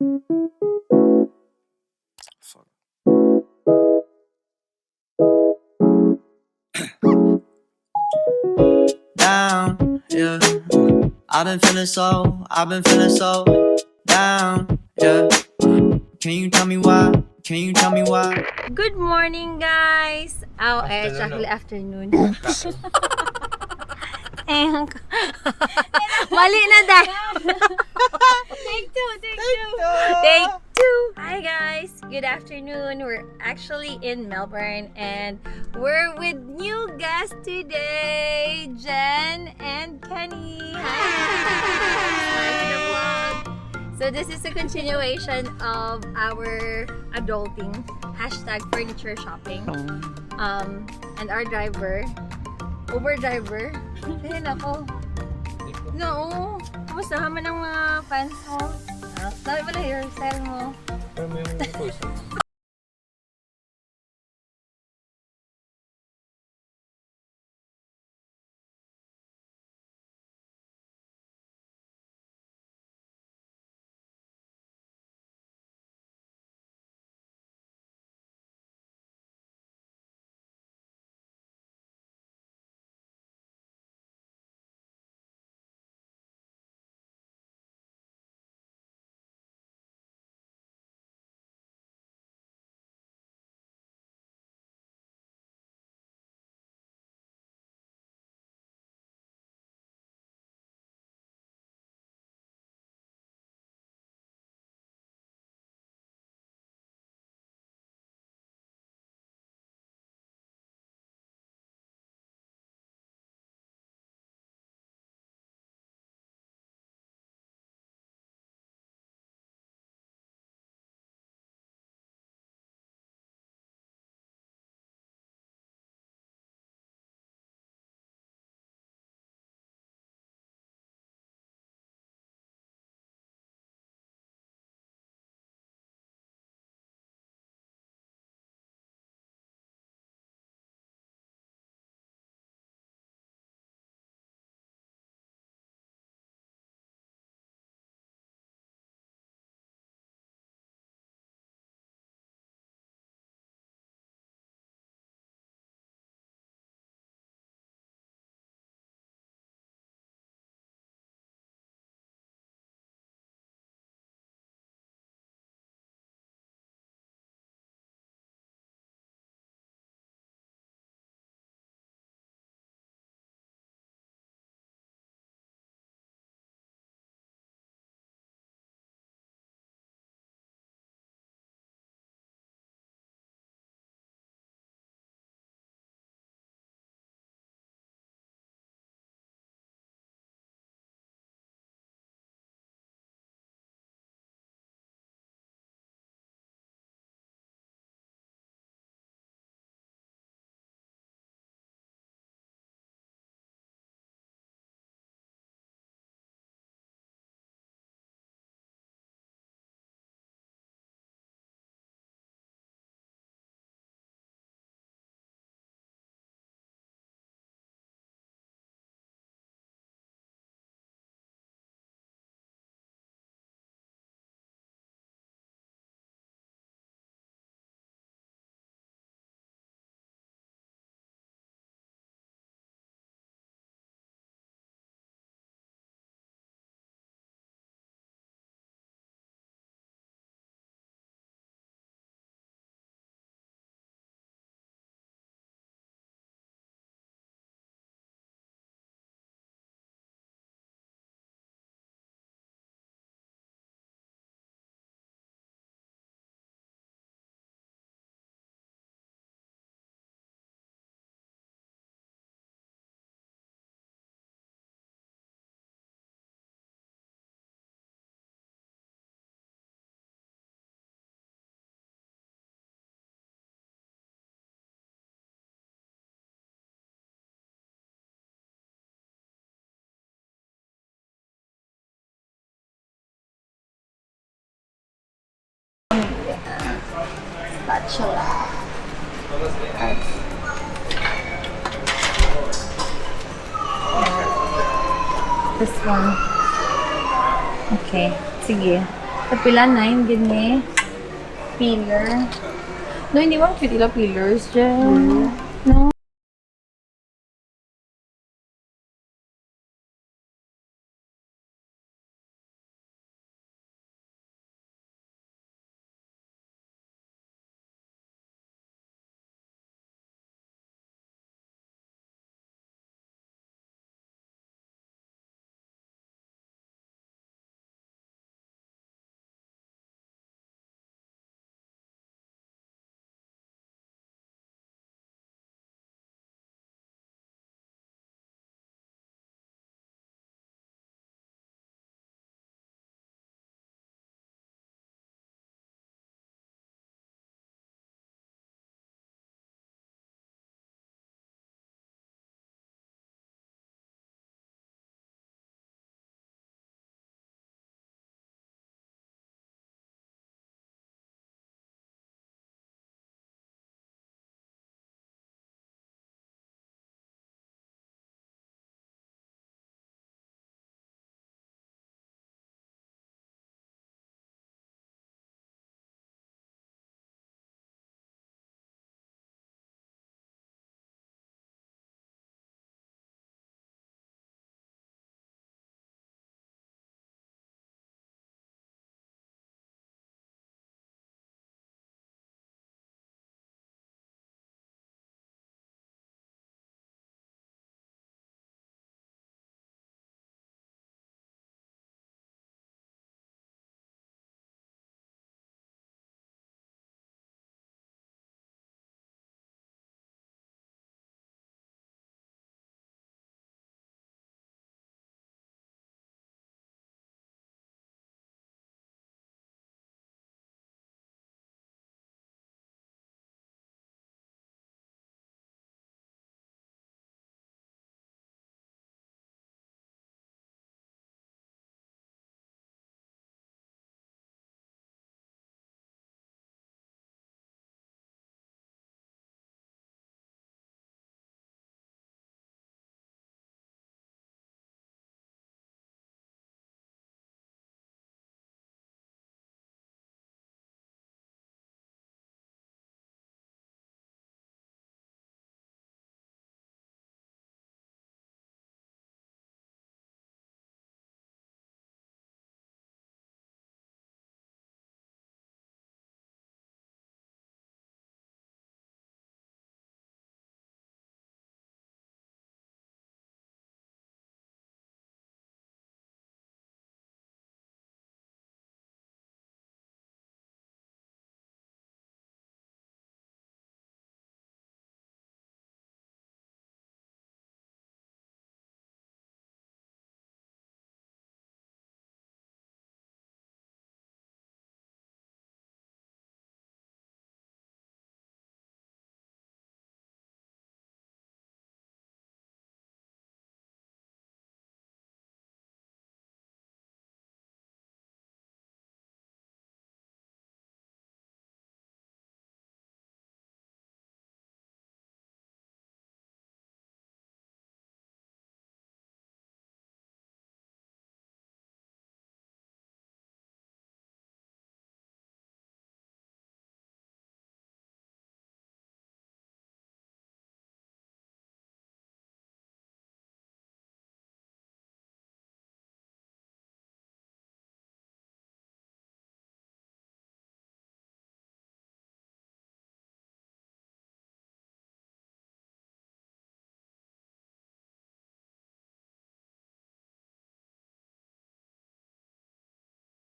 Down, yeah. I've been feeling so down, yeah. Can you tell me why? Can you tell me why? Good morning, guys! Oh, it's actually afternoon. Mali na dahil. Take two. Hi guys, good afternoon. We're actually in Melbourne and we're with new guests today, Jen and Kenny. Hi to the vlog. So this is a continuation of our adulting #furniture shopping. And our driver, Uber driver. Ayun ako. No. Kamusta naman ang mga fans mo? Sabi pala hairstyle mo. Spatula. This one. Okay. Sige. Sa pila 9, gini. Peeler. No, hindi mo pitila peelers dyan. No.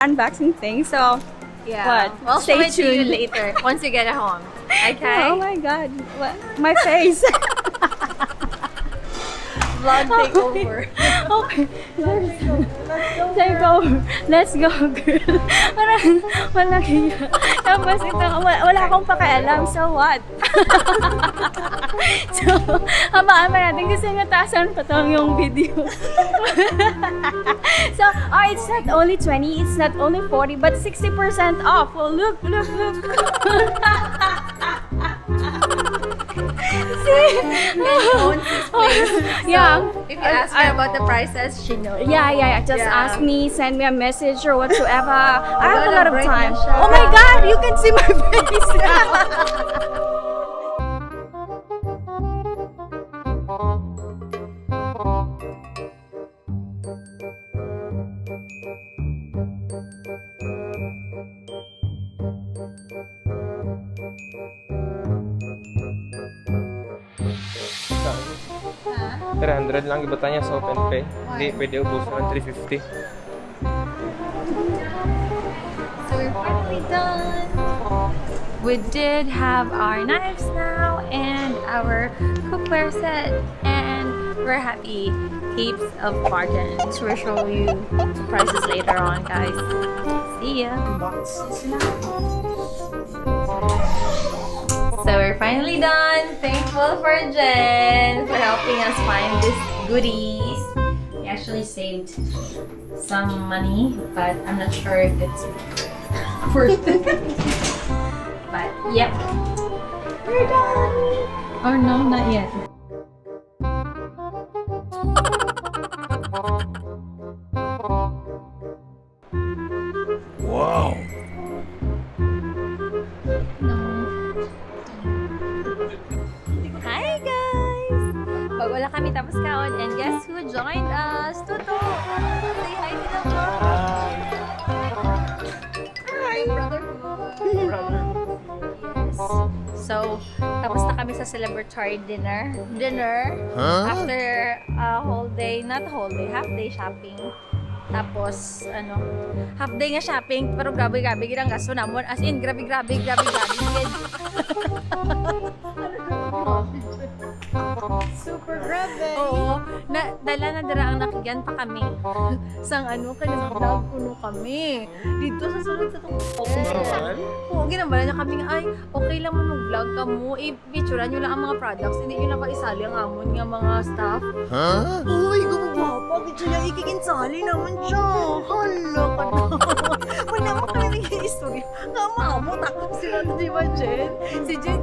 Unboxing thing. So, Yeah. what? We'll Stay show it to you tuned. later once you get it home. Okay? Oh my god, what? My face. Vlog takeover. Okay. Take over. Let's go, girl. Parang malaki yun. Tapos ito, wala akong pakialam. So what? So, habaan pa natin kasi nataasan pa to yung video. So, it's not only 20, it's not only 40, but 60% off. Oh, look, look, look. owns this place. Yeah. If you ask her about the prices, she knows. Yeah. Just Yeah. ask me, send me a message or whatsoever. I have a Wala, lot of bright time. na siya. Oh my God, you can see my face now. Ha? 300 lang iba niya sa open pay. Hindi pwede ubusan ng 350. So we're finally done. We did have our knives now and our cookware set, and we're happy. Heaps of margins. We'll show you the prices later on, guys. See ya. So we're finally done. Thankful for Jen for helping us find these goodies. We actually saved some money, but I'm not sure if it's worth it. But yep, we're done. Or no, not yet. Wow! Hi guys! Wala kami tapos kaon, and guess who joined us? Tuto! Say hi to the vlog! Hi! Brotherhood! Yes. So, tapos na kami sa celebratory dinner. After a whole day, not whole day, half day shopping. Tapos, half day nga shopping, pero grabe-grabe ginang gasto namon. As in, grabe-grabe. Super grabe. Oo. Dala na dira ang nakigan pa kami. Sang vlog kuno kami. Dito sa sulod sa itong hotel. Oo, ginambala niya kami nga, ay, okay lang mo mag-vlog ka mo. I-picturean nyo lang ang mga products. Hindi nyo lang pa-isali ang amon nga mga staff. Uy, gumagwapa. Dito niya ikikinsali naman siya. Hala ka na. Wala mo kami naging istorya. Nga maamo, takot sila na di ba, Jen? Si Jen,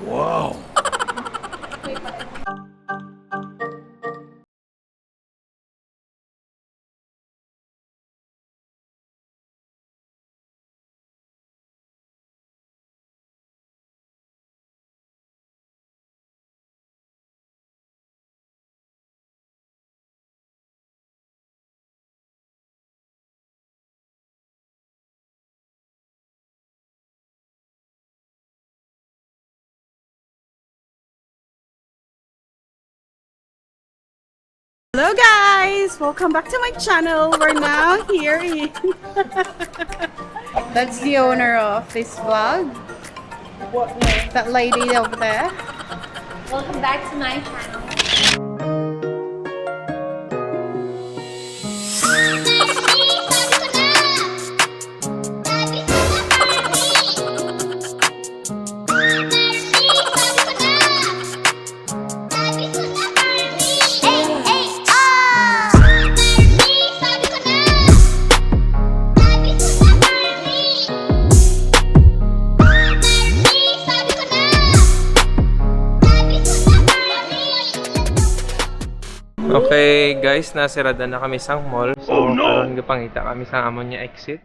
Wow! Hello guys! Welcome back to my channel. We're now here in... That's the owner of this vlog. That lady over there. welcome back to my channel. Okay guys, nasirada na kami sa mall. So, karon gapangita kami sa amon niya exit.